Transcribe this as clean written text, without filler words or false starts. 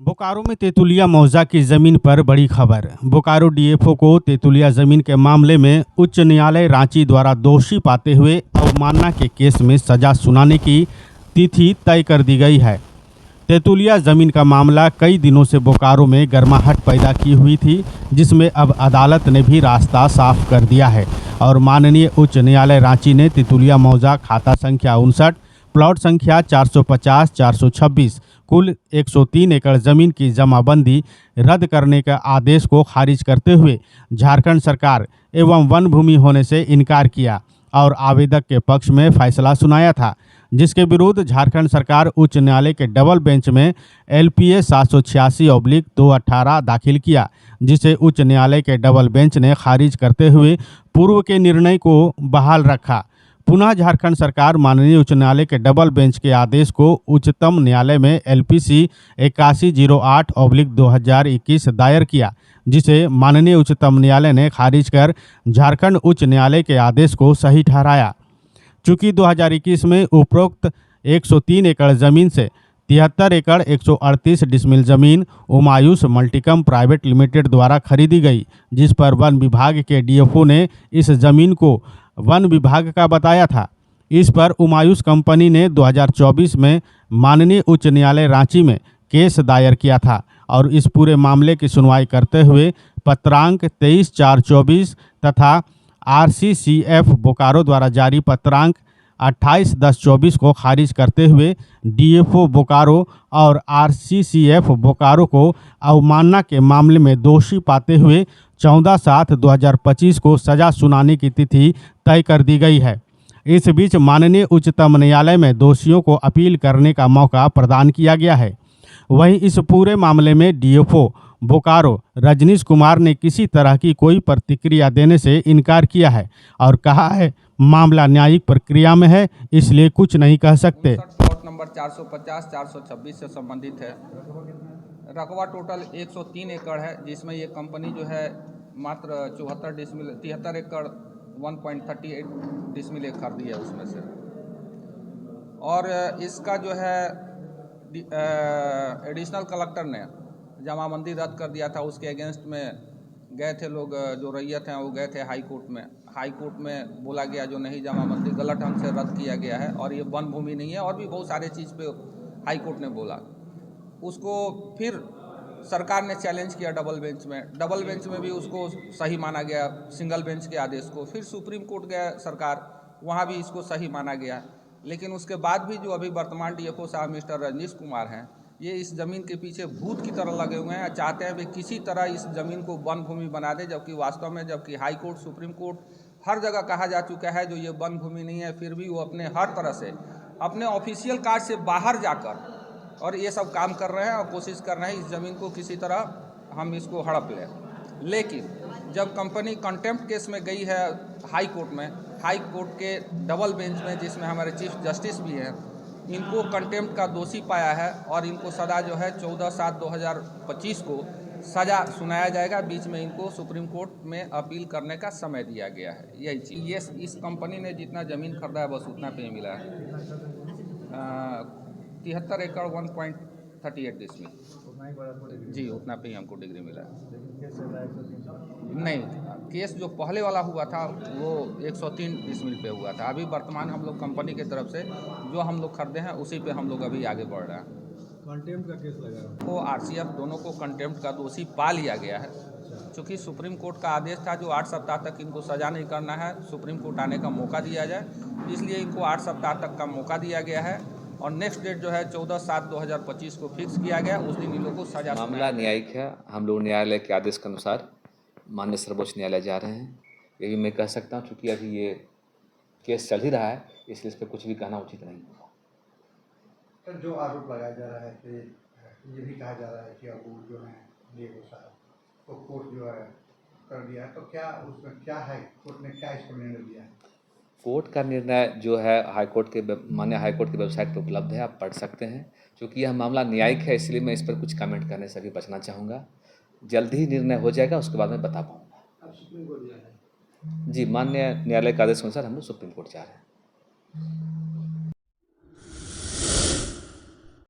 बोकारो में तेतुलिया मौजा की जमीन पर बड़ी खबर। बोकारो डीएफओ को तेतुलिया जमीन के मामले में उच्च न्यायालय रांची द्वारा दोषी पाते हुए अवमानना के केस में सजा सुनाने की तिथि तय कर दी गई है। तेतुलिया जमीन का मामला कई दिनों से बोकारो में गर्माहट पैदा की हुई थी, जिसमें अब अदालत ने भी रास्ता साफ कर दिया है और माननीय उच्च न्यायालय रांची ने तेतुलिया मौजा खाता संख्या 59, प्लॉट संख्या 450-426 कुल 103 एकड़ जमीन की जमाबंदी रद्द करने के आदेश को खारिज करते हुए झारखंड सरकार एवं वन भूमि होने से इनकार किया और आवेदक के पक्ष में फैसला सुनाया था, जिसके विरुद्ध झारखंड सरकार उच्च न्यायालय के डबल बेंच में LPA 786/218 दाखिल किया, जिसे उच्च न्यायालय के डबल बेंच ने खारिज करते हुए पूर्व के निर्णय को बहाल रखा। पुनः झारखंड सरकार माननीय उच्च न्यायालय के डबल बेंच के आदेश को उच्चतम न्यायालय में LPC 8108/2021 दायर किया, जिसे माननीय उच्चतम न्यायालय ने खारिज कर झारखंड उच्च न्यायालय के आदेश को सही ठहराया। चूंकि 2021 में उपरोक्त 103 एकड़ जमीन से 73 एकड़ 138 डिसमिल जमीन उमायूस मल्टीकम प्राइवेट लिमिटेड द्वारा खरीदी गई, जिस पर वन विभाग के DFO ने इस जमीन को वन विभाग का बताया था। इस पर उमायूस कंपनी ने 2024 में माननीय उच्च न्यायालय रांची में केस दायर किया था और इस पूरे मामले की सुनवाई करते हुए पत्रांक 23/4/24 तथा RCCF बोकारो द्वारा जारी पत्रांक 28/10/24 को खारिज करते हुए DFO बोकारो और RCCF बोकारो को अवमानना के मामले में दोषी पाते हुए 14/7/2025 को सजा सुनाने की तिथि तय कर दी गई है। इस बीच माननीय उच्चतम न्यायालय में दोषियों को अपील करने का मौका प्रदान किया गया है। वहीं इस पूरे मामले में DFO बोकारो रजनीश कुमार ने किसी तरह की कोई प्रतिक्रिया देने से इनकार किया है और कहा है मामला न्यायिक प्रक्रिया में है, इसलिए कुछ नहीं कह सकते। प्लॉट नंबर 450-426 से संबंधित है। रकबा टोटल 103 एकड़ है, जिसमें ये कंपनी जो है मात्र 73 एकड़ 1.38 डिसमिल खरीदी है उसमें से। और इसका जो है एडिशनल कलेक्टर ने जमाबंदी रद्द कर दिया था। उसके अगेंस्ट में गए थे लोग, जो रैयत हैं वो गए थे हाई कोर्ट में। हाई कोर्ट में बोला गया जो नहीं, जमाबंदी गलत ढंग से रद्द किया गया है और ये वन भूमि नहीं है, और भी बहुत सारे चीज़ पे हाई कोर्ट ने बोला। उसको फिर सरकार ने चैलेंज किया डबल बेंच में। डबल बेंच में भी उसको सही माना गया, सिंगल बेंच के आदेश को। फिर सुप्रीम कोर्ट गया सरकार, वहाँ भी इसको सही माना गया। लेकिन उसके बाद भी जो अभी वर्तमान DFO साहब मिस्टर रजनीश कुमार हैं, ये इस ज़मीन के पीछे भूत की तरह लगे हुए हैं, चाहते हैं वे किसी तरह इस ज़मीन को वन भूमि बना दे, जबकि वास्तव में हाई कोर्ट, सुप्रीम कोर्ट हर जगह कहा जा चुका है जो ये वन भूमि नहीं है। फिर भी वो अपने हर तरह से अपने ऑफिशियल कार्ड से बाहर जाकर और ये सब काम कर रहे हैं और कोशिश कर रहे हैं इस ज़मीन को किसी तरह हम इसको हड़प लें। लेकिन जब कंपनी कंटेम्प्ट केस में गई है हाई कोर्ट में, हाई कोर्ट के डबल बेंच में, जिसमें हमारे चीफ जस्टिस भी हैं, इनको कंटेम्प्ट का दोषी पाया है और इनको सज़ा जो है 14/7/2025 को सज़ा सुनाया जाएगा। बीच में इनको सुप्रीम कोर्ट में अपील करने का समय दिया गया है। यही चीज़ ये इस कंपनी ने जितना ज़मीन खरीदा है बस उतना पे मिला है। 73 एकड़ 1.38 डिसमिल जी, उतना पे ही हमको डिग्री मिला है। नहीं, केस जो पहले वाला हुआ था वो 103 डिसमिल पे हुआ था। अभी वर्तमान हम लोग कंपनी की तरफ से जो हम लोग खरीदे हैं उसी पे हम लोग अभी आगे बढ़ रहे हैं। कंटेम्प्ट का केस लगा को RCF दोनों को कंटेम्प्ट का दोषी पा लिया गया है। चूँकि सुप्रीम कोर्ट का आदेश था जो 8 सप्ताह तक इनको सज़ा नहीं करना है, सुप्रीम कोर्ट आने का मौका दिया जाए, इसलिए इनको 8 सप्ताह तक का मौका दिया गया है। और नेक्स्ट डेट जो है 14/7/2025 को फिक्स किया गया, उस दिन इन लोगों को सजा। मामला न्यायिक है। हम लोग न्यायालय के आदेश के अनुसार माननीय सर्वोच्च न्यायालय जा रहे हैं। यही मैं कह सकता हूँ, क्योंकि अभी ये केस चल ही रहा है, इसलिए इस पर कुछ भी कहना उचित नहीं होगा। सर, जो आरोप लगाया जा रहा है कि ये भी कहा जा रहा है कि अब जो है DFO साहब तो कोर्ट जो है कर दिया है, तो क्या उसमें क्या है, कोर्ट ने क्या इसको निर्णय दिया है? कोर्ट का निर्णय जो है माननीय हाई कोर्ट की वेबसाइट पर उपलब्ध है, आप पढ़ सकते हैं। क्योंकि यह मामला न्यायिक है, इसलिए मैं इस पर कुछ कमेंट करने से भी बचना चाहूँगा। जल्द ही निर्णय हो जाएगा, उसके बाद मैं बता पाऊँगा। अब सुप्रीम कोर्ट जा रहे हैं जी, माननीय न्यायालय के आदेश के अनुसार हम लोग सुप्रीम कोर्ट जा रहे हैं।